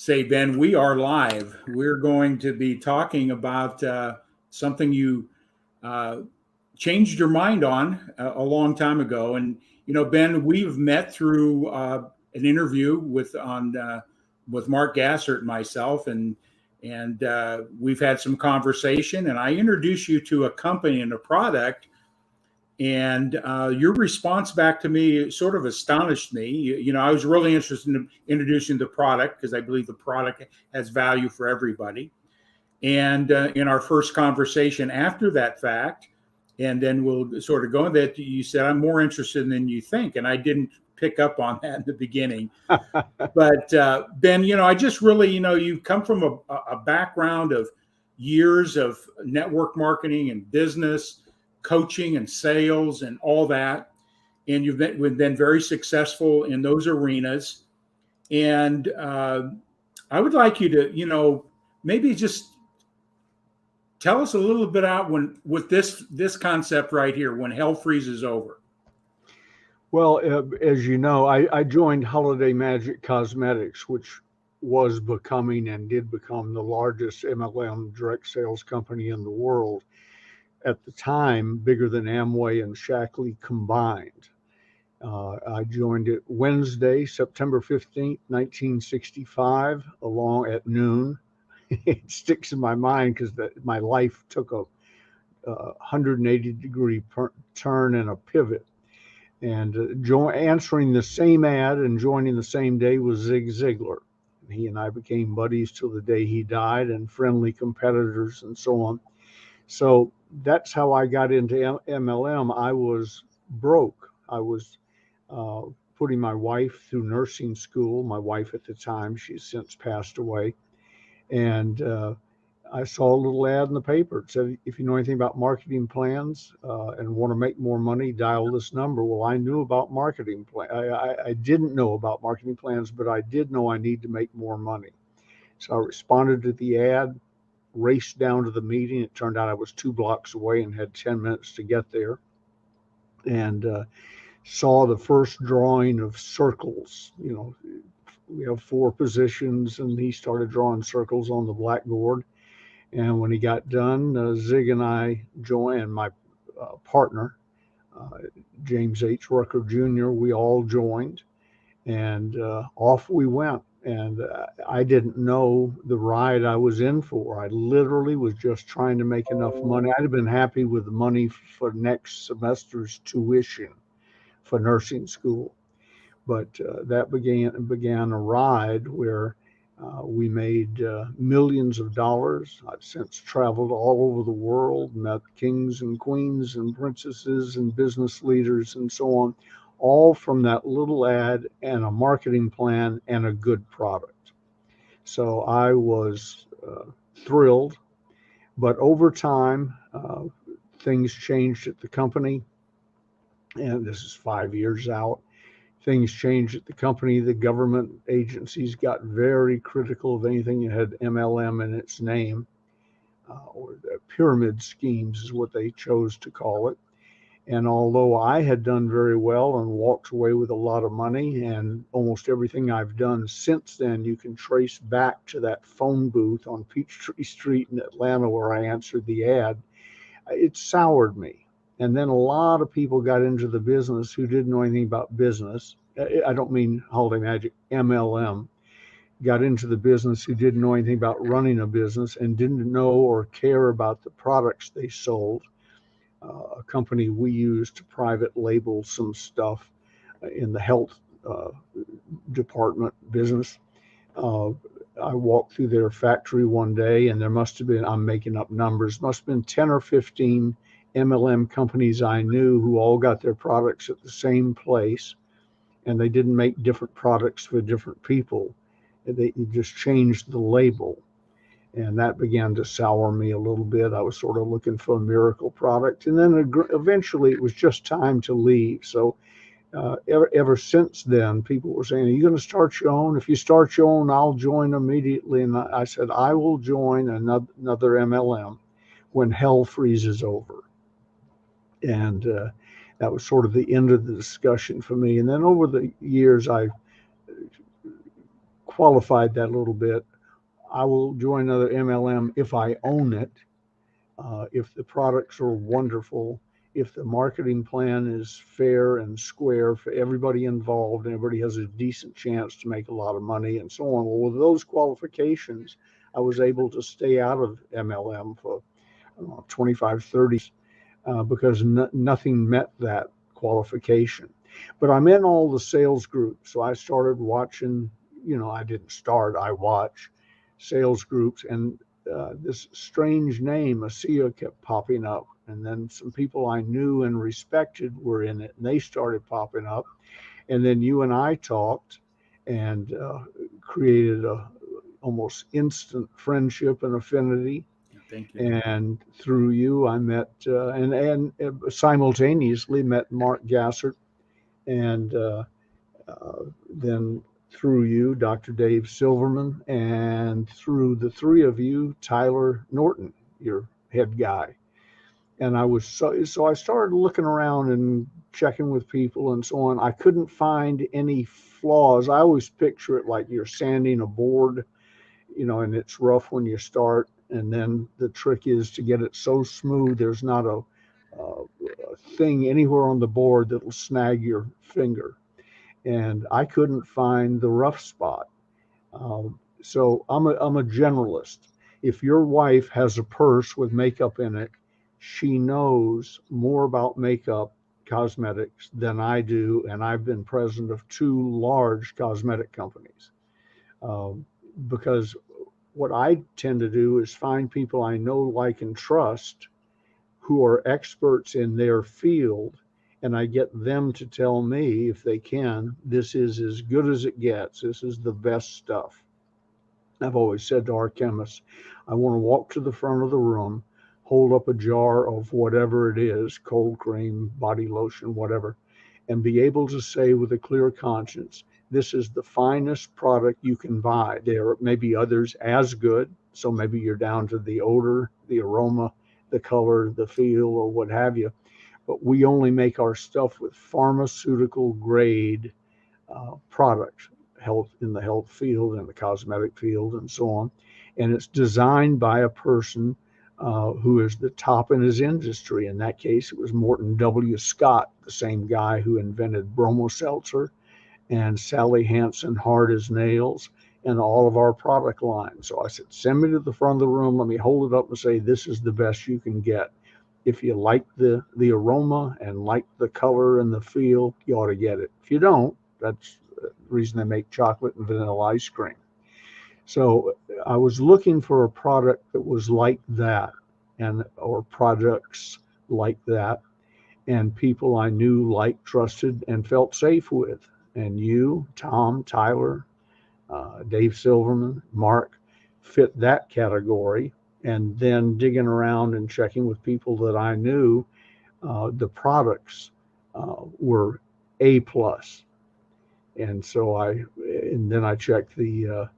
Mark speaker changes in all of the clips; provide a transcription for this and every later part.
Speaker 1: say, Ben, we are live. We're going to be talking about something you uh, changed your mind on a long time ago. And Ben, we've met through an interview with Mark Gassert and myself, and we've had some conversation. And I introduced you to a company and a product. And your response back to me sort of astonished me. I was really interested in introducing the product because I believe the product has value for everybody. And in our first conversation after that fact, and then we'll sort of go into that, you said, I'm more interested than you think. And I didn't pick up on that in the beginning. But Ben, I just really, you come from a background of years of network marketing and business coaching and sales and all that. And you've been very successful in those arenas. And I would like you to, maybe just tell us a little bit out with this concept right here, when hell freezes over.
Speaker 2: Well, as you know, I joined Holiday Magic Cosmetics, which was becoming and did become the largest MLM direct sales company in the world. At the time, bigger than Amway and Shackley combined. I joined it Wednesday, September 15th, 1965, along at noon. It sticks in my mind because my life took a 180-degree turn and a pivot. And answering the same ad and joining the same day was Zig Ziglar. He and I became buddies till the day he died, and friendly competitors and so on. So that's how I got into MLM. I was broke. I was putting my wife through nursing school. My wife at the time, she's since passed away. And I saw a little ad in the paper. It said, if you know anything about marketing plans and want to make more money, dial this number. Well, I knew about marketing plans. I didn't know about marketing plans, but I did know I need to make more money. So I responded to the ad, raced down to the meeting. It turned out I was 2 blocks away and had 10 minutes to get there. And saw the first drawing of circles. We have 4 positions, and he started drawing circles on the blackboard. And when he got done, Zig and I joined, and my partner, James H. Rucker Jr., we all joined, and off we went. And I didn't know the ride I was in for. I literally was just trying to make enough money. I'd have been happy with the money for next semester's tuition for nursing school. But that began a ride where we made millions of dollars. I've since traveled all over the world, met kings and queens and princesses and business leaders and so on, all from that little ad and a marketing plan and a good product. So I was thrilled. But over time, things changed at the company. And this is 5 years out. Things changed at the company. The government agencies got very critical of anything that had MLM in its name, or the pyramid schemes is what they chose to call it. And although I had done very well and walked away with a lot of money, and almost everything I've done since then, you can trace back to that phone booth on Peachtree Street in Atlanta where I answered the ad, it soured me. And then a lot of people got into the business who didn't know anything about business. I don't mean Holiday Magic, MLM. Got into the business who didn't know anything about running a business and didn't know or care about the products they sold. A company we used to private label some stuff in the health department business. I walked through their factory one day, and there must have been, I'm making up numbers, must have been 10 or 15 MLM companies I knew who all got their products at the same place, and they didn't make different products for different people. They just changed the label, and that began to sour me a little bit. I was sort of looking for a miracle product, and then eventually it was just time to leave. So ever since then, people were saying, are you going to start your own? If you start your own, I'll join immediately. And I said, I will join another MLM when hell freezes over. And that was sort of the end of the discussion for me. And then over the years, I qualified that a little bit. I will join another MLM if I own it, if the products are wonderful, if the marketing plan is fair and square for everybody involved, and everybody has a decent chance to make a lot of money and so on. Well, with those qualifications, I was able to stay out of MLM for 25, 30 because nothing met that qualification. But I'm in all the sales groups. So I started watching, I didn't start, I watch sales groups, and this strange name, ASEA, kept popping up. And then some people I knew and respected were in it, and they started popping up. And then you and I talked and created a almost instant friendship and affinity.
Speaker 1: Thank you.
Speaker 2: And through you, I met and simultaneously met Mark Gassert, and then through you, Dr. Dave Silverman, and through the three of you, Tyler Norton, your head guy. And I was so I started looking around and checking with people and so on. I couldn't find any flaws. I always picture it like you're sanding a board, and it's rough when you start. And then the trick is to get it so smooth there's not a thing anywhere on the board that'll snag your finger. And I couldn't find the rough spot. So I'm a generalist. If your wife has a purse with makeup in it, she knows more about makeup cosmetics than I do, and I've been president of 2 large cosmetic companies. Because what I tend to do is find people I know, like, and trust who are experts in their field, and I get them to tell me, if they can, this is as good as it gets. This is the best stuff. I've always said to our chemists, I want to walk to the front of the room, hold up a jar of whatever it is, cold cream, body lotion, whatever, and be able to say with a clear conscience, this is the finest product you can buy. There may be others as good, so maybe you're down to the odor, the aroma, the color, the feel, or what have you. But we only make our stuff with pharmaceutical grade products, in the health field and the cosmetic field and so on. And it's designed by a person who is the top in his industry. In that case, it was Morton W. Scott, the same guy who invented Bromo Seltzer, and Sally Hansen Hard as Nails, and all of our product line. So I said, send me to the front of the room. Let me hold it up and say, this is the best you can get. If you like the aroma and like the color and the feel, you ought to get it. If you don't, that's the reason they make chocolate and vanilla ice cream. So I was looking for a product that was like that, or products like that, and people I knew, liked, trusted, and felt safe with. And you, Tom, Tyler, Dave Silverman, Mark, fit that category. And then digging around and checking with people that I knew, the products were A plus. And then I checked the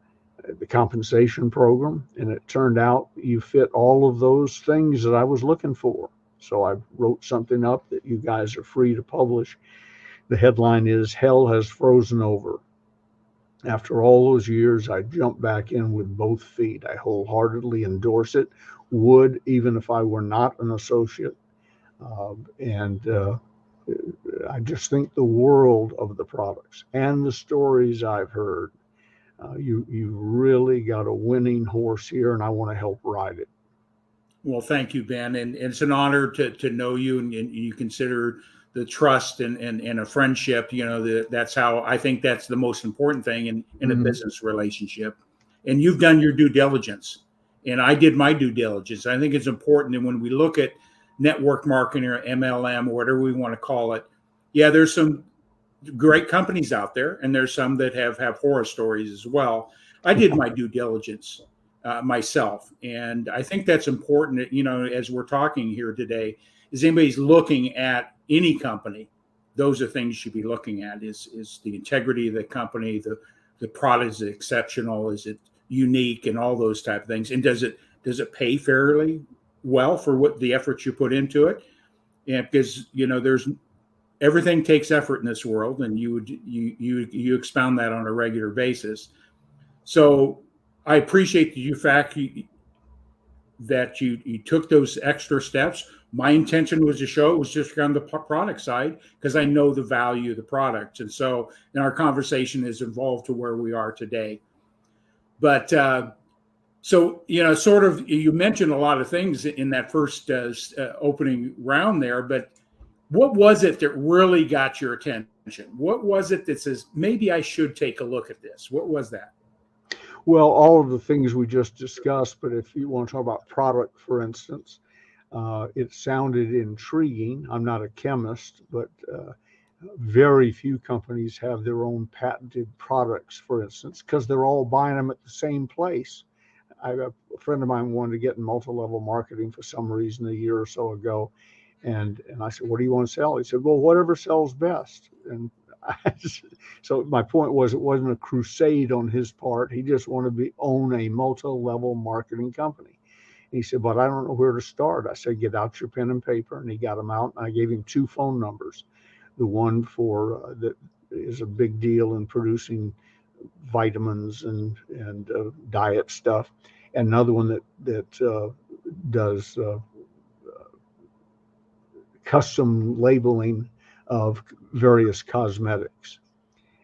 Speaker 2: compensation program, and it turned out you fit all of those things that I was looking for. So I wrote something up that you guys are free to publish. The headline is Hell Has Frozen Over. After all those years, I jumped back in with both feet. I wholeheartedly endorse it, would even if I were not an associate. And I just think the world of the products and the stories I've heard. You really got a winning horse here, and I want to help ride it.
Speaker 1: Well, thank you, Ben. And it's an honor to know you, and you consider the trust and a friendship. That's how I think that's the most important thing in a business relationship. And you've done your due diligence, and I did my due diligence. I think it's important that when we look at network marketing or MLM or whatever we want to call it, yeah, there's some great companies out there, and there's some that have horror stories as well. I did my due diligence myself, and I think that's important. As we're talking here today, is anybody's looking at any company, those are things you should be looking at. Is the integrity of the company, the product, is it exceptional, is it unique, and all those type of things, and does it pay fairly well for what the efforts you put into it? And because there's everything takes effort in this world, and you expound that on a regular basis. So I appreciate that you took those extra steps. My intention was to show it was just on the product side because I know the value of the product, and so and our conversation has evolved to where we are today. But so sort of, you mentioned a lot of things in that first opening round there, but what was it that really got your attention? What was it that says maybe I should take a look at this? What was that?
Speaker 2: Well, all of the things we just discussed, but if you want to talk about product, for instance, it sounded intriguing. I'm not a chemist, but very few companies have their own patented products, for instance, because they're all buying them at the same place. A friend of mine wanted to get in multi-level marketing for some reason a year or so ago. And I said, what do you want to sell? He said, well, whatever sells best. And so my point was, it wasn't a crusade on his part. He just wanted to own a multi-level marketing company. And he said, but I don't know where to start. I said, get out your pen and paper. And he got them out. And I gave him 2 phone numbers. The one for that is a big deal in producing vitamins and diet stuff, and another one that does custom labeling of various cosmetics.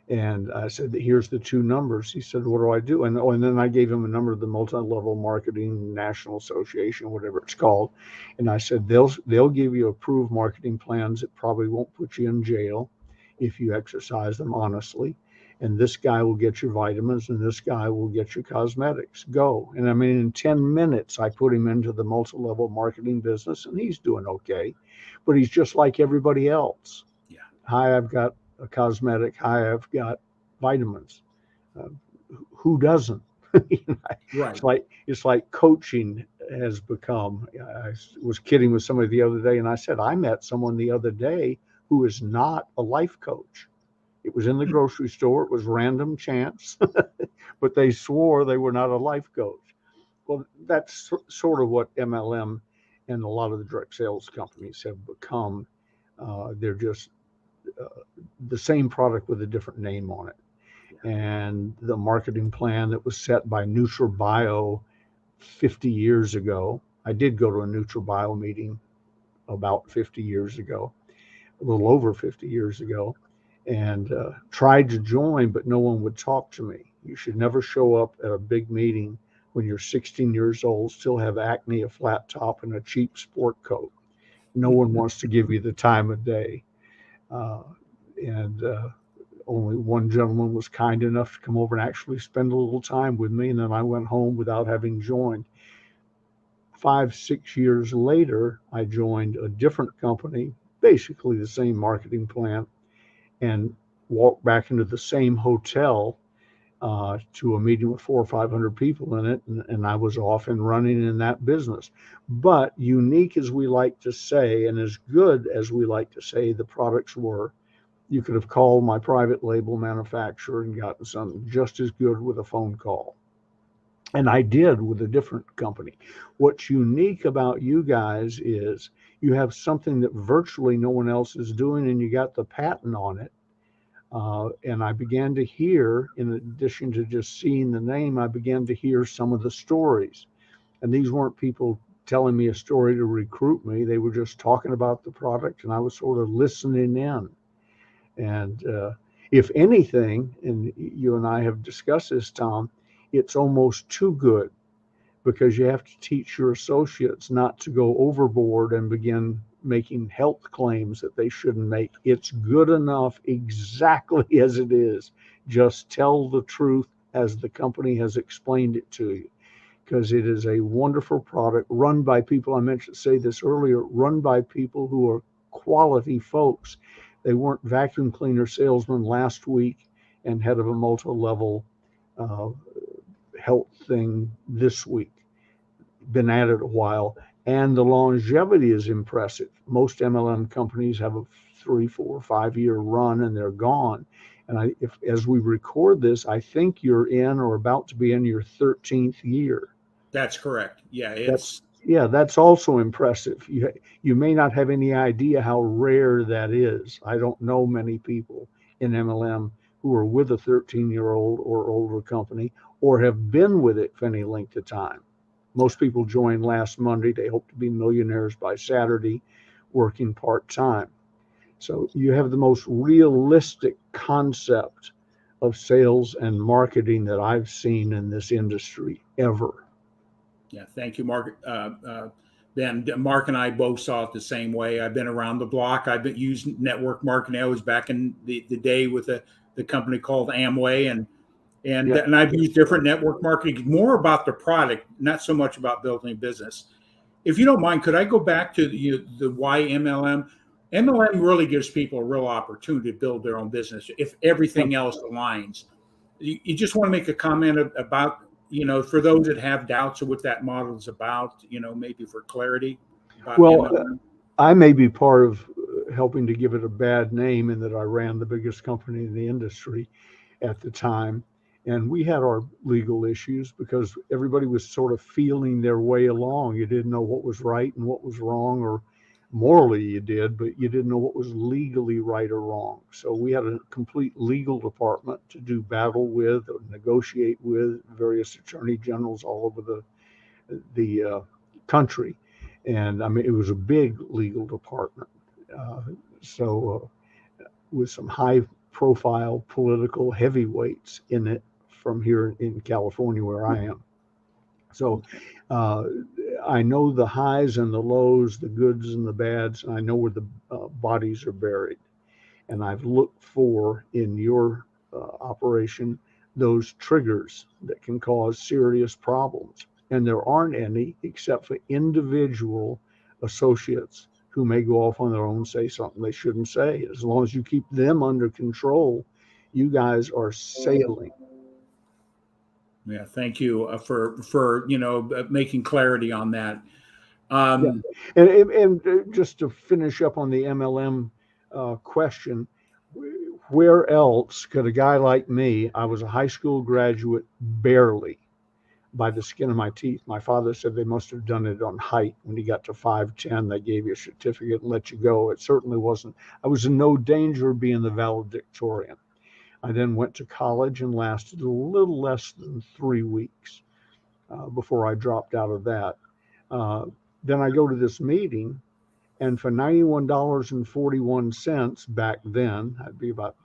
Speaker 2: And I said, here's the 2 numbers. He said, what do I do? And then I gave him a number of the multi-level marketing national association, whatever it's called. And I said, they'll give you approved marketing plans that probably won't put you in jail if you exercise them honestly. And this guy will get your vitamins, and this guy will get your cosmetics. Go. And I mean, in 10 minutes, I put him into the multi-level marketing business, and he's doing okay. But he's just like everybody else.
Speaker 1: Yeah.
Speaker 2: Hi, I've got a cosmetic. Hi, I've got vitamins. Uh, who doesn't?
Speaker 1: Right.
Speaker 2: It's like coaching has become. I was kidding with somebody the other day, and I said, I met someone the other day who is not a life coach. It was in the grocery store. It was random chance, but they swore they were not a life coach. Well, that's sort of what MLM and a lot of the direct sales companies have become. They're just the same product with a different name on it. And the marketing plan that was set by NutraBio 50 years ago. I did go to a NutraBio meeting about 50 years ago, a little over 50 years ago, and tried to join, but no one would talk to me. You should never show up at a big meeting when you're 16 years old, still have acne, a flat top, and a cheap sport coat. No one wants to give you the time of day. And only one gentleman was kind enough to come over and actually spend a little time with me, and then I went home without having joined. 5, 6 years later, I joined a different company, basically the same marketing plan, and walked back into the same hotel to a meeting with 400 or 500 people in it, and I was off and running in that business. But unique as we like to say, and as good as we like to say the products were, you could have called my private label manufacturer and gotten something just as good with a phone call. And I did with a different company. What's unique about you guys is you have something that virtually no one else is doing, and you got the patent on it. And I began to hear, in addition to just seeing the name, I began to hear some of the stories. And these weren't people telling me a story to recruit me. They were just talking about the product, and I was sort of listening in. And if anything, and you and I have discussed this, Tom, it's almost too good, because you have to teach your associates not to go overboard and begin making health claims that they shouldn't make. It's good enough exactly as it is. Just tell the truth as the company has explained it to you, because it is a wonderful product run by people, I mentioned say this earlier, run by people who are quality folks. They weren't vacuum cleaner salesmen last week and head of a multi-level health thing this week. Been at it a while, and the longevity is impressive. Most MLM companies have a 3, 4, 5 year run and they're gone. And as we record this, I think you're in or about to be in your 13th year.
Speaker 1: That's correct. Yeah,
Speaker 2: that's also impressive. You may not have any idea how rare that is. I don't know many people in MLM who are with a 13-year-old or older company, or have been with it for any length of time. Most people joined last Monday. They hope to be millionaires by Saturday, working part-time. So you have the most realistic concept of sales and marketing that I've seen in this industry ever.
Speaker 1: Yeah, thank you, Mark. Ben, Mark and I both saw it the same way. I've been around the block. I've been using network marketing. I was back in the day with the company called Amway, and I've used different network marketing, more about the product, not so much about building a business. If you don't mind, could I go back to the why MLM? MLM really gives people a real opportunity to build their own business if everything else aligns. You just want to make a comment about, for those that have doubts of what that model is about, maybe for clarity about
Speaker 2: Well,
Speaker 1: MLM.
Speaker 2: I may be part of helping to give it a bad name in that I ran the biggest company in the industry at the time. And we had our legal issues because everybody was sort of feeling their way along. You didn't know what was right and what was wrong, or morally you did, but you didn't know what was legally right or wrong. So we had a complete legal department to do battle with or negotiate with various attorney generals all over the country. And I mean, it was a big legal department. So with some high profile political heavyweights in it from here in California where I am. So I know the highs and the lows, the goods and the bads, and I know where the bodies are buried. And I've looked for in your operation those triggers that can cause serious problems. And there aren't any except for individual associates who may go off on their own, say something they shouldn't say. As long as you keep them under control, you guys are sailing.
Speaker 1: Yeah, thank you for making clarity on that.
Speaker 2: Yeah. And just to finish up on the MLM question, where else could a guy like me, I was a high school graduate barely, by the skin of my teeth. My father said they must have done it on height. When he got to 5'10", they gave you a certificate and let you go. It certainly wasn't. I was in no danger of being the valedictorian. I then went to college and lasted a little less than 3 weeks before I dropped out of that. Then I go to this meeting, and for $91.41 back then, that'd be about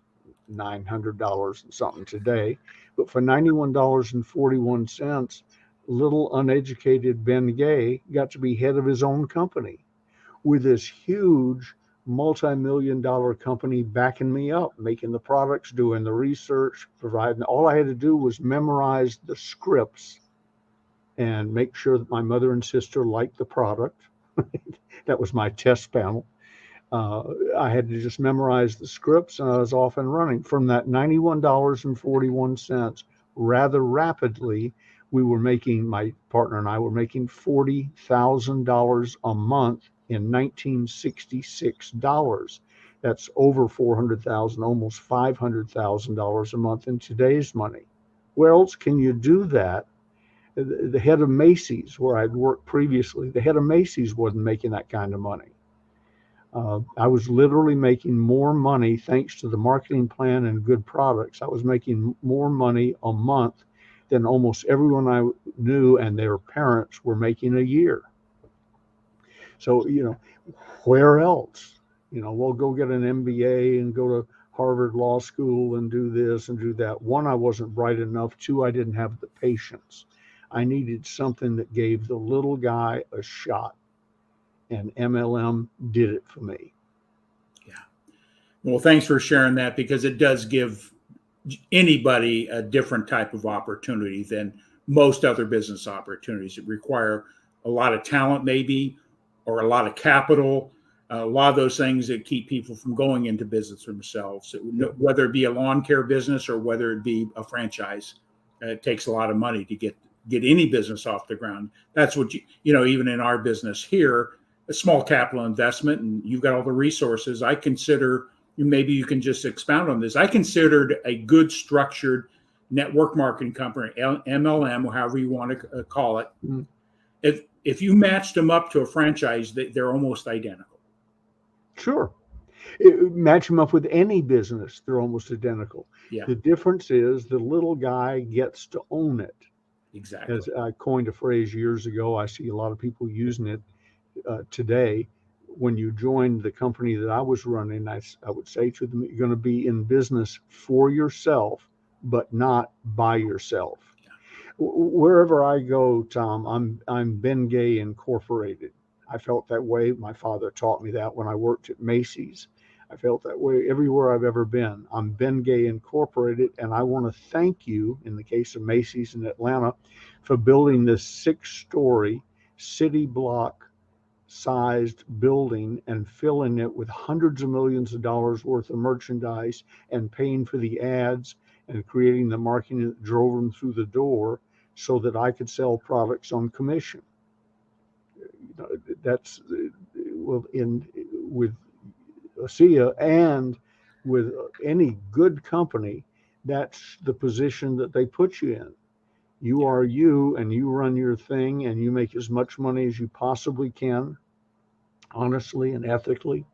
Speaker 2: $900 and something today, but for $91.41, little uneducated Ben Gay got to be head of his own company with this huge multi-million-dollar company backing me up, making the products, doing the research, providing. All I had to do was memorize the scripts and make sure that my mother and sister liked the product. That was my test panel. I had to just memorize the scripts, and I was off and running. From that $91.41, rather rapidly, my partner and I were making $40,000 a month in 1966 dollars. That's over $400,000, almost $500,000 a month in today's money. Where else can you do that? The head of Macy's, where I'd worked previously, the head of Macy's wasn't making that kind of money. I was literally making more money thanks to the marketing plan and good products. I was making more money a month than almost everyone I knew and their parents were making a year. So, where else? We'll go get an MBA and go to Harvard Law School and do this and do that. One, I wasn't bright enough. Two, I didn't have the patience. I needed something that gave the little guy a shot. And MLM did it for me.
Speaker 1: Yeah. Well, thanks for sharing that, because it does give anybody a different type of opportunity than most other business opportunities. It require a lot of talent, maybe, or a lot of capital, a lot of those things that keep people from going into business themselves. Whether it be a lawn care business or whether it be a franchise, it takes a lot of money to get any business off the ground. That's what even in our business here, a small capital investment, and you've got all the resources. I consider, maybe you can just expound on this. I considered a good structured network marketing company, MLM, or however you want to call it. Mm-hmm. If you matched them up to a franchise, they're almost identical.
Speaker 2: Sure. Match them up with any business, they're almost identical.
Speaker 1: Yeah,
Speaker 2: The difference is the little guy gets to own it. As
Speaker 1: exactly.
Speaker 2: I coined a phrase years ago, I see a lot of people using it today. When you joined the company that I was running, I would say to them, you're going to be in business for yourself, but not by yourself. Wherever I go, Tom, I'm Ben Gay Incorporated. I felt that way. My father taught me that when I worked at Macy's. I felt that way everywhere I've ever been. I'm Ben Gay Incorporated, and I want to thank you, in the case of Macy's in Atlanta, for building this 6-story city block sized building and filling it with hundreds of millions of dollars worth of merchandise and paying for the ads and creating the marketing that drove them through the door so that I could sell products on commission. That's well in with ASEA and with any good company, that's the position that they put you in. You
Speaker 1: Yeah,
Speaker 2: are you, and you run your thing, and you make as much money as you possibly can, honestly and ethically,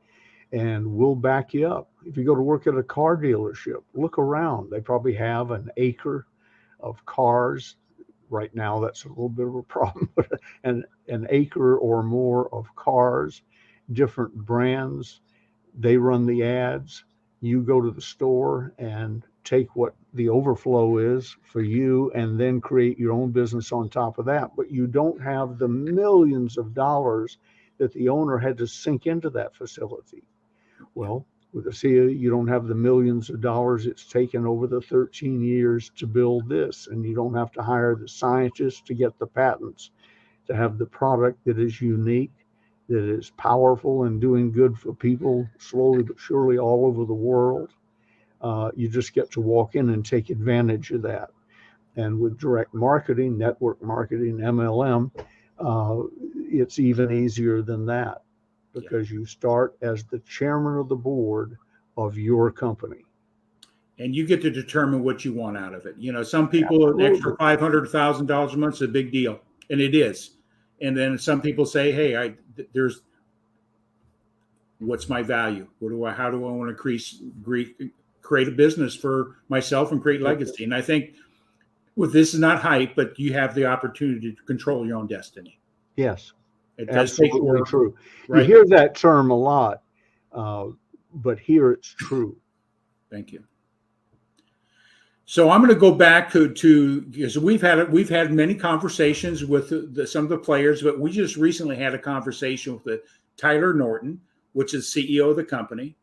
Speaker 2: and we'll back you up. If you go to work at a car dealership, look around. They probably have an acre of cars. Right now, that's a little bit of a problem, but an acre or more of cars, different brands. They run the ads. You go to the store and take what the overflow is for you and then create your own business on top of that. But you don't have the millions of dollars that the owner had to sink into that facility.
Speaker 1: yeah,
Speaker 2: Well, with ASEA, you don't have the millions of dollars it's taken over the 13 years to build this, and you don't have to hire the scientists to get the patents to have the product that is unique, that is powerful and doing good for people slowly but surely all over the world. You just get to walk in and take advantage of that. And with direct marketing, network marketing, MLM, it's even easier than that
Speaker 1: yeah.
Speaker 2: because you start as the chairman of the board of your company.
Speaker 1: And you get to determine what you want out of it. Some people, an extra
Speaker 2: Absolutely.
Speaker 1: $500,000 a month is a big deal, and it is. And then some people say, "Hey, there's what's my value? How do I want to create a business for myself and create legacy?" And I think with this is not hype, but you have the opportunity to control your own destiny.
Speaker 2: Yes,
Speaker 1: It does take
Speaker 2: absolutely
Speaker 1: work,
Speaker 2: true. You
Speaker 1: right?
Speaker 2: hear that term a lot, uh, but here it's true.
Speaker 1: Thank you. So I'm going to go back to because we've had many conversations with some of the players, but we just recently had a conversation with Tyler Norton, which is CEO of the company,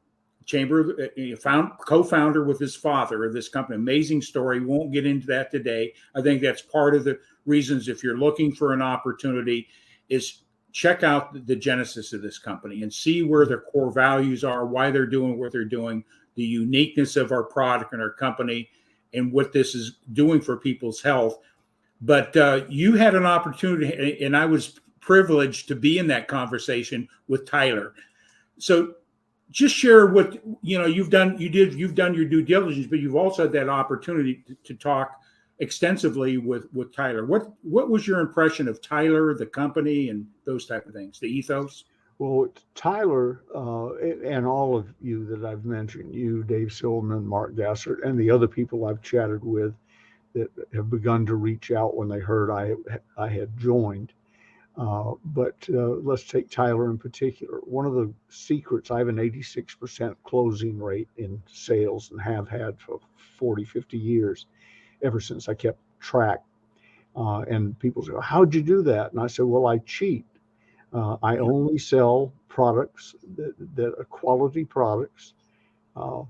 Speaker 1: co-founder with his father of this company. Amazing story. We won't get into that today. I think that's part of the reasons if you're looking for an opportunity is check out the genesis of this company and see where their core values are, why they're doing what they're doing, the uniqueness of our product and our company, and what this is doing for people's health. But you had an opportunity, and I was privileged to be in that conversation with Tyler. So just share what you've done. You've done your due diligence, but you've also had that opportunity to talk extensively with Tyler. What was your impression of Tyler, the company, and those type of things, the ethos?
Speaker 2: Well, Tyler and all of you that I've mentioned, you, Dave Silverman, Mark Gassert, and the other people I've chatted with that have begun to reach out when they heard I had joined. But let's take Tyler in particular. One of the secrets, I have an 86% closing rate in sales and have had for 40, 50 years, ever since I kept track. And people say, how'd you do that? And I said, well, I cheat. I
Speaker 1: Yeah,
Speaker 2: only sell products that are quality products. Uh,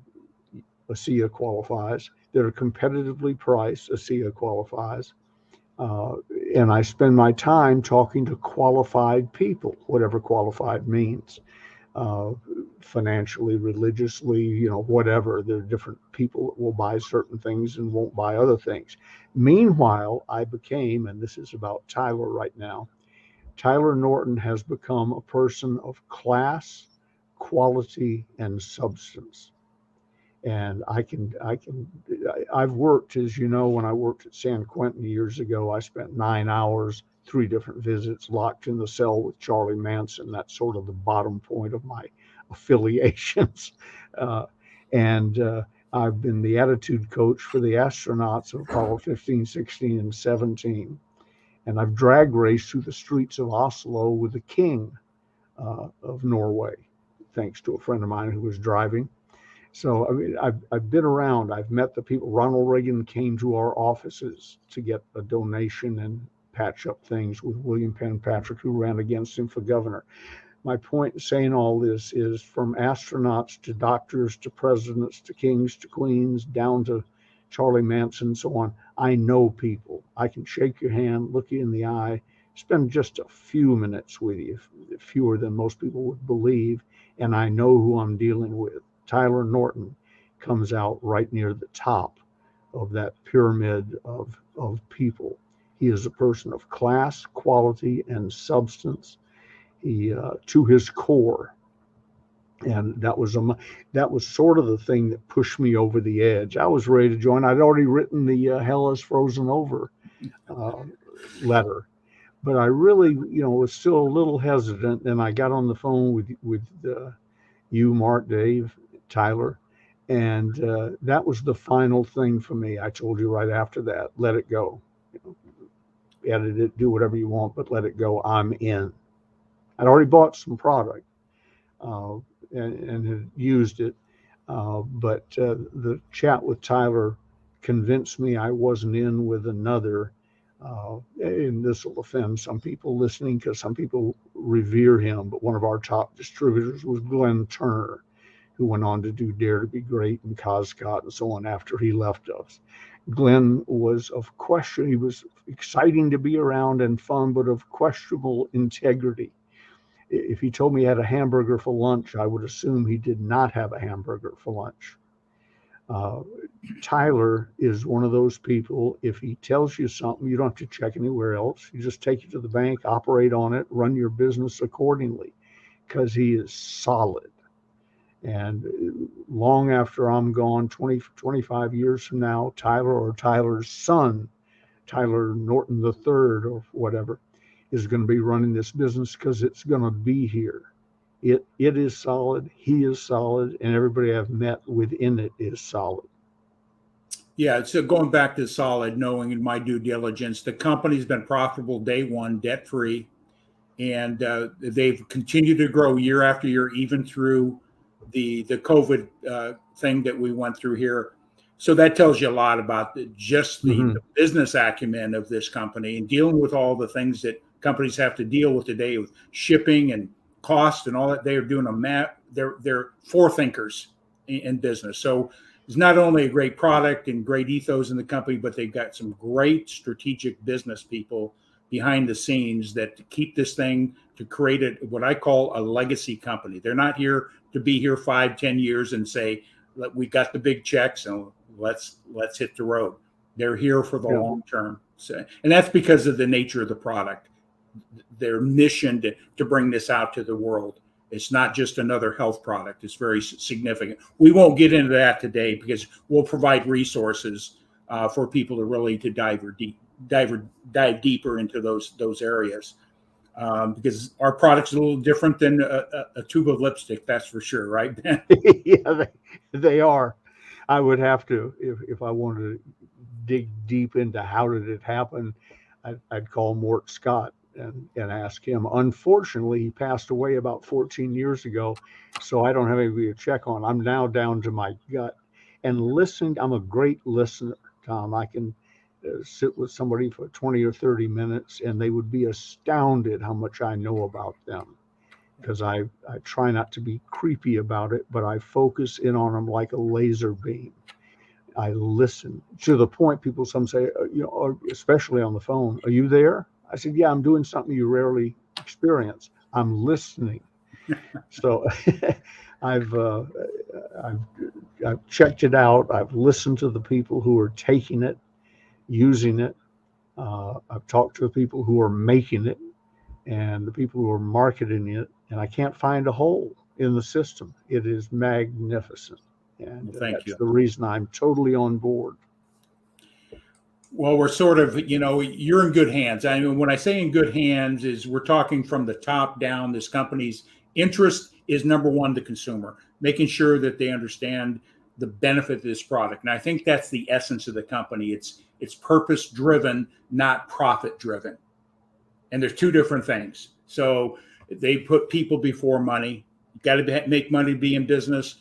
Speaker 2: ASEA qualifies. That are competitively priced. ASEA qualifies. Uh, and I spend my time talking to qualified people, whatever qualified means, uh, financially, religiously, whatever. There are different people that will buy certain things and won't buy other things. Meanwhile, I became, and this is about Tyler right now, Tyler Norton has become a person of class, quality, and substance. And I've worked, as you know, when I worked at San Quentin years ago, I spent 9 hours, 3 different visits, locked in the cell with Charlie Manson. That's sort of the bottom point of my affiliations. Uh, and I've been the attitude coach for the astronauts of Apollo 15, 16, and 17. And I've drag raced through the streets of Oslo with the king of Norway, thanks to a friend of mine who was driving. So I mean, I've been around. I've met the people. Ronald Reagan came to our offices to get a donation and patch up things with William Penn Patrick, who ran against him for governor. My point in saying all this is, from astronauts to doctors to presidents to kings to queens down to Charlie Manson and so on, I know people. I can shake your hand, look you in the eye, spend just a few minutes with you, fewer than most people would believe, and I know who I'm dealing with. Tyler Norton comes out right near the top of that pyramid of people. He is a person of class, quality, and substance. He to his core, and that was sort of the thing that pushed me over the edge. I was ready to join. I'd already written the Hell is Frozen Over letter, but I really, was still a little hesitant. And I got on the phone with you, Mark, Dave, Tyler, and that was the final thing for me. I told you right after that, let it go. Edit it, do whatever you want, but let it go. I'm in. I'd already bought some product and had used it, but the chat with Tyler convinced me I wasn't in with another. And this will offend some people listening because some people revere him, but one of our top distributors was Glenn Turner, who went on to do Dare to Be Great and Coscott and so on after he left us. Glenn was of question. He was exciting to be around and fun, but of questionable integrity. If he told me he had a hamburger for lunch, I would assume he did not have a hamburger for lunch. Tyler is one of those people, if he tells you something, you don't have to check anywhere else. You just take it to the bank, operate on it, run your business accordingly, because he is solid. And long after I'm gone, 25 years from now, Tyler or Tyler's son, Tyler Norton III or whatever, is going to be running this business because it's going to be here. It is solid. He is solid, and everybody I've met within it is solid.
Speaker 1: Yeah, so going back to solid, knowing in my due diligence, the company's been profitable day one, debt free, and they've continued to grow year after year, even through the COVID thing that we went through here. So that tells you a lot about the business acumen of this company and dealing with all the things that companies have to deal with today with shipping and cost and all that. They are doing they're forethinkers in business. So it's not only a great product and great ethos in the company, but they've got some great strategic business people behind the scenes that keep this thing to create what I call a legacy company. They're not here to be here 5-10 years and say, we got the big checks and let's hit the road. They're here for the long term. So, and that's because of the nature of the product. Their mission to bring this out to the world. It's not just another health product. It's very significant. We won't get into that today because we'll provide resources for people to really dive deeper into those areas. Because our product's a little different than a tube of lipstick, that's for sure, right, Ben?
Speaker 2: Yeah, they are. I would have to, if I wanted to dig deep into how did it happen, I'd call Mort Scott and ask him. Unfortunately, he passed away about 14 years ago, so I don't have anybody to check on. I'm now down to my gut and listening. I'm a great listener, Tom. I can sit with somebody for 20 or 30 minutes and they would be astounded how much I know about them, because I try not to be creepy about it, but I focus in on them like a laser beam. I listen to the point some say, especially on the phone, are you there? I said, yeah, I'm doing something you rarely experience. I'm listening. So I've checked it out. I've listened to the people who are taking it, using it. I've talked to the people who are making it and the people who are marketing it, and I can't find a hole in the system. It is magnificent. And that's the reason I'm totally on board.
Speaker 1: Well, we're sort of, you're in good hands. I mean, when I say in good hands is we're talking from the top down. This company's interest is number one, the consumer, making sure that they understand the benefit of this product. And I think that's the essence of the company. It's purpose driven, not profit driven. And there's two different things. So they put people before money. You got to make money to be in business.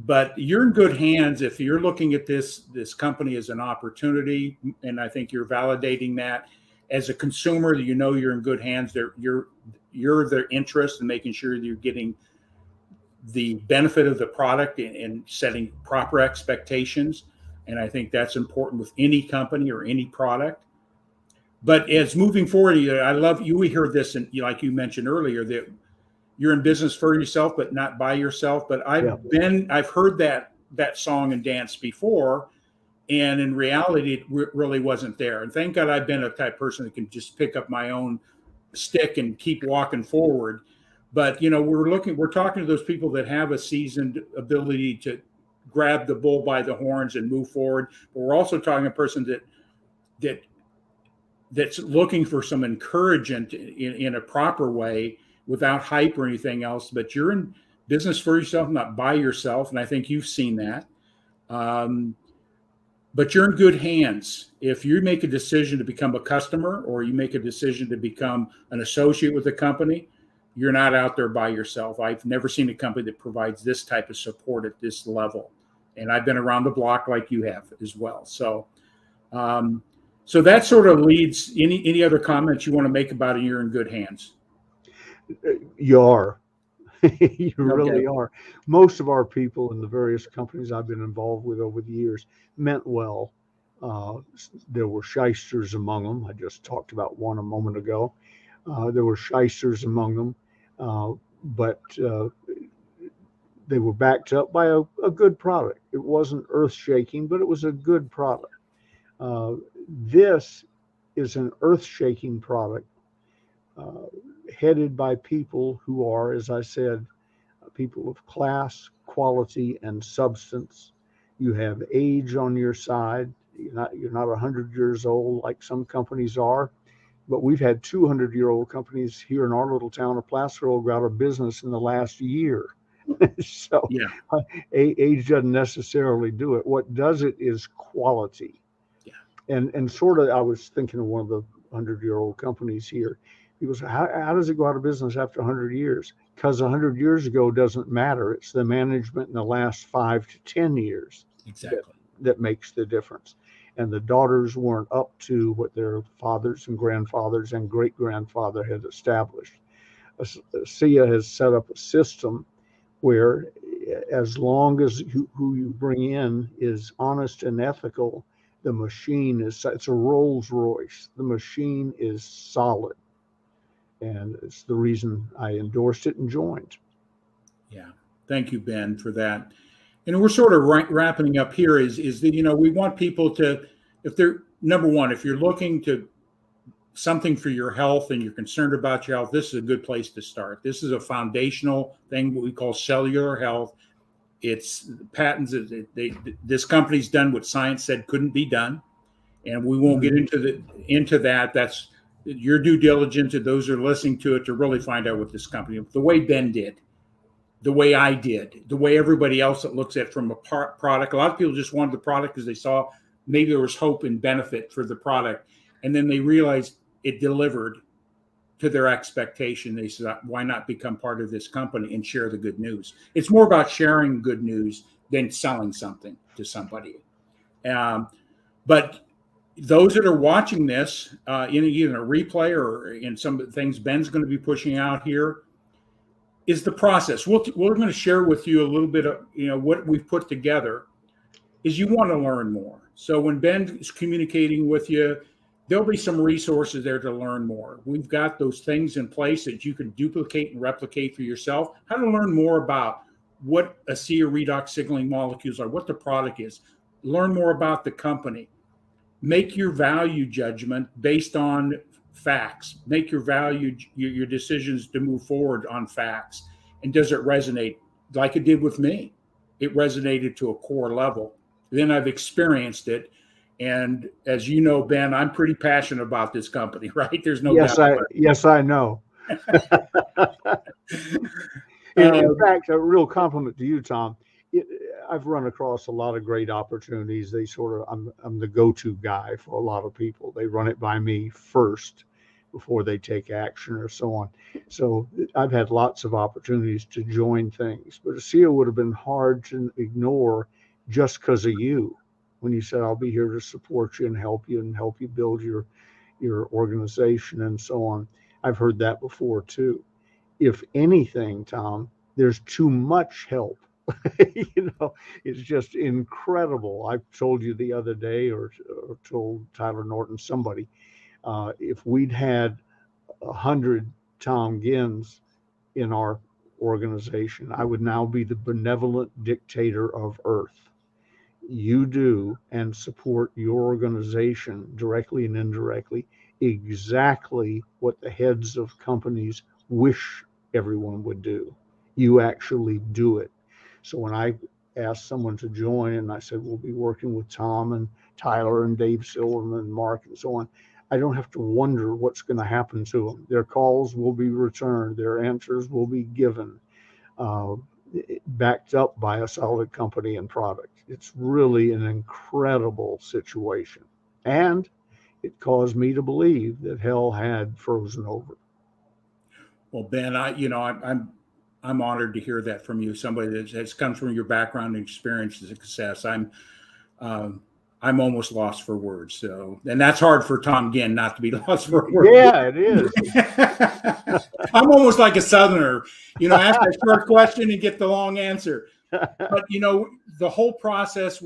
Speaker 1: But you're in good hands if you're looking at this company as an opportunity, and I think you're validating that. As a consumer, you know you're in good hands. You're their interest in making sure that you're getting the benefit of the product and setting proper expectations. And I think that's important with any company or any product. But as moving forward, I love you. We heard this, and like you mentioned earlier, that you're in business for yourself, but not by yourself. But I've heard that song and dance before, and in reality, it really wasn't there. And thank God I've been a type of person that can just pick up my own stick and keep walking forward. But we're talking to those people that have a seasoned ability to grab the bull by the horns and move forward. But we're also talking to a person that's looking for some encouragement in a proper way, without hype or anything else. But you're in business for yourself, not by yourself. And I think you've seen that. But you're in good hands. If you make a decision to become a customer, or you make a decision to become an associate with a company, you're not out there by yourself. I've never seen a company that provides this type of support at this level. And I've been around the block like you have as well. So that sort of leads any other comments you want to make about it. You're in good hands.
Speaker 2: You are. You really are. Most of our people in the various companies I've been involved with over the years meant well. There were shysters among them. I just talked about one a moment ago. There were shysters among them, but they were backed up by a good product. It wasn't earth-shaking, but it was a good product. This is an earth-shaking product, headed by people who are, as I said, people of class, quality, and substance. You have age on your side. You're not 100 years old like some companies are, but we've had 200-year-old companies here in our little town of Placerville go out of business in the last year. So age doesn't necessarily do it. What does it is quality. Yeah. And sort of, I was thinking of one of the 100-year-old companies here. People say, how does it go out of business after 100 years? Because 100 years ago doesn't matter. It's the management in the last 5 to 10 years that makes the difference. And the daughters weren't up to what their fathers and grandfathers and great-grandfather had established. ASEA has set up a system where, as long as who you bring in is honest and ethical, the machine it's a Rolls Royce. The machine is solid. And it's the reason I endorsed it and joined.
Speaker 1: Yeah. Thank you, Ben, for that. And we're sort of wrapping up here is that, we want people to, if they're, number one, if you're looking to something for your health and you're concerned about your health, this is a good place to start. This is a foundational thing, what we call cellular health. It's patents. This company's done what science said couldn't be done. And we won't get into that. That's your due diligence to those who are listening to it to really find out what this company, the way Ben did, the way I did, the way everybody else that looks at it from a product. A lot of people just wanted the product because they saw maybe there was hope and benefit for the product. And then they realized it delivered to their expectation. They said, why not become part of this company and share the good news? It's more about sharing good news than selling something to somebody. But those that are watching this in either a replay or in some of the things Ben's going to be pushing out here is the process. We're going to share with you a little bit of what we've put together. Is you want to learn more. So when Ben is communicating with you, there'll be some resources there to learn more. We've got those things in place that you can duplicate and replicate for yourself. How to learn more about what ASEA redox signaling molecules are, what the product is. Learn more about the company. Make your value judgment based on facts. Make your decisions to move forward on facts. And does it resonate like it did with me? It resonated to a core level. Then I've experienced it. And as you know, Ben, I'm pretty passionate about this company, right? There's no doubt about it.
Speaker 2: Yes, I know. In fact, a real compliment to you, Tom. It, I've run across a lot of great opportunities. They sort of, I'm the go-to guy for a lot of people. They run it by me first before they take action or so on. So I've had lots of opportunities to join things, but ASEA would have been hard to ignore just because of you. When you said, I'll be here to support you and help you build your organization and so on. I've heard that before too. If anything, Tom, there's too much help. It's just incredible. I told you the other day, or told Tyler Norton, somebody, if we'd had 100 Tom Gins in our organization, I would now be the benevolent dictator of Earth. You do and support your organization directly and indirectly exactly what the heads of companies wish everyone would do. You actually do it. So when I asked someone to join and I said, we'll be working with Tom and Tyler and Dave Silverman and Mark and so on, I don't have to wonder what's going to happen to them. Their calls will be returned. Their answers will be given, backed up by a solid company and product. It's really an incredible situation. And it caused me to believe that hell had frozen over.
Speaker 1: Well, Ben, I'm honored to hear that from you. Somebody that comes from your background and experience as a success. I'm almost lost for words. So, and that's hard for Tom Ginn not to be lost for words.
Speaker 2: Yeah, it is.
Speaker 1: I'm almost like a Southerner, ask a short question and get the long answer. But the whole process,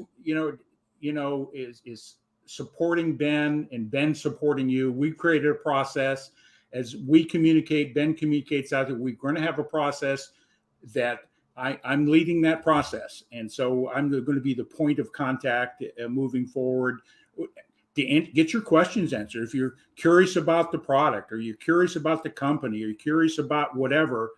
Speaker 1: is supporting Ben and Ben supporting you. We created a process. As we communicate, Ben communicates out that we're going to have a process that I'm leading that process. And so I'm going to be the point of contact moving forward to get your questions answered. If you're curious about the product, or you're curious about the company, or you're curious about whatever,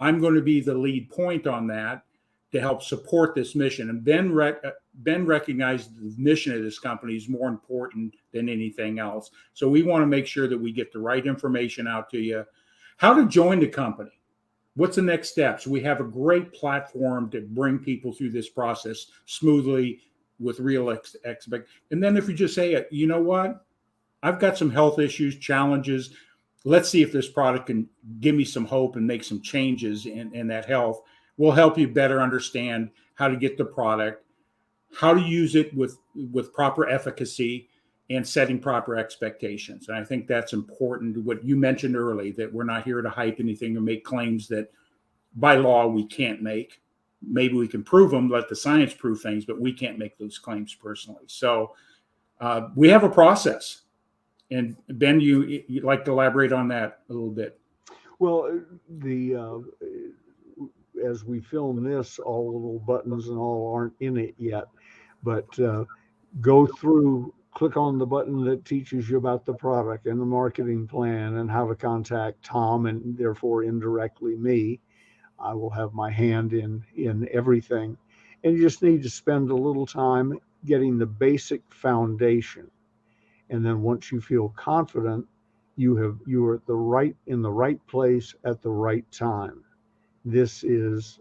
Speaker 1: I'm going to be the lead point on that to help support this mission. And Ben recognized the mission of this company is more important than anything else. So we want to make sure that we get the right information out to you. How to join the company. What's the next steps? We have a great platform to bring people through this process smoothly with real expect. And then if you just say, you know what, I've got some health issues, challenges. Let's see if this product can give me some hope and make some changes in that health. We'll help you better understand how to get the product, how to use it with proper efficacy, and setting proper expectations. And I think that's important. What you mentioned early, that we're not here to hype anything or make claims that by law we can't make. Maybe we can prove them, let the science prove things, but we can't make those claims personally. So we have a process. And Ben, you'd like to elaborate on that a little bit?
Speaker 2: Well, as we film this, all the little buttons and all aren't in it yet, but click on the button that teaches you about the product and the marketing plan and how to contact Tom and therefore indirectly me. I will have my hand in everything. And you just need to spend a little time getting the basic foundation. And then once you feel confident, you are in the right place at the right time. This is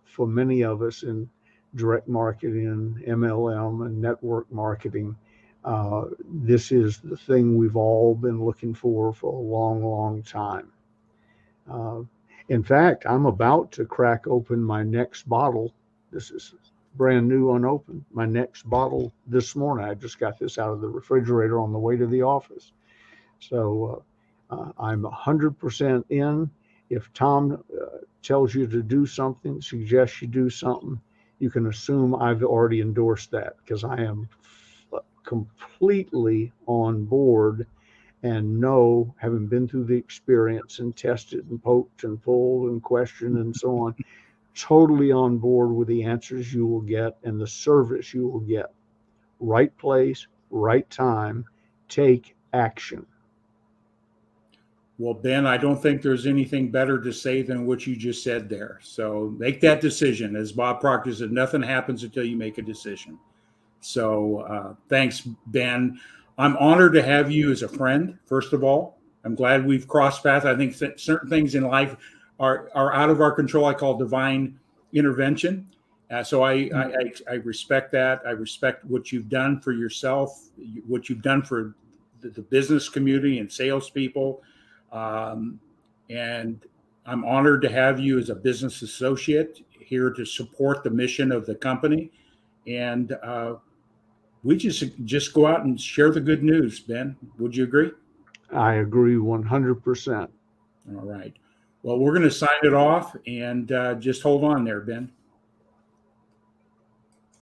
Speaker 2: for many of us in direct marketing, MLM, and network marketing. This is the thing we've all been looking for a long, long time. In fact, I'm about to crack open my next bottle. This is brand new, unopened. My next bottle this morning. I just got this out of the refrigerator on the way to the office. So I'm 100% in. If Tom tells you to do something, suggests you do something, you can assume I've already endorsed that, because I am completely on board and know, having been through the experience and tested and poked and pulled and questioned and so on, totally on board with the answers you will get and the service you will get. Right place, right time, take action.
Speaker 1: Well, Ben, I don't think there's anything better to say than what you just said there. So make that decision. As Bob Proctor said, nothing happens until you make a decision. So thanks, Ben. I'm honored to have you as a friend, first of all. I'm glad we've crossed paths. I think certain things in life are out of our control. I call divine intervention. So I respect that. I respect what you've done for yourself, what you've done for the business community and salespeople. And I'm honored to have you as a business associate here to support the mission of the company. And we just go out and share the good news, Ben. Would you agree?
Speaker 2: I agree 100%.
Speaker 1: All right. Well, we're going to sign it off and just hold on there, Ben.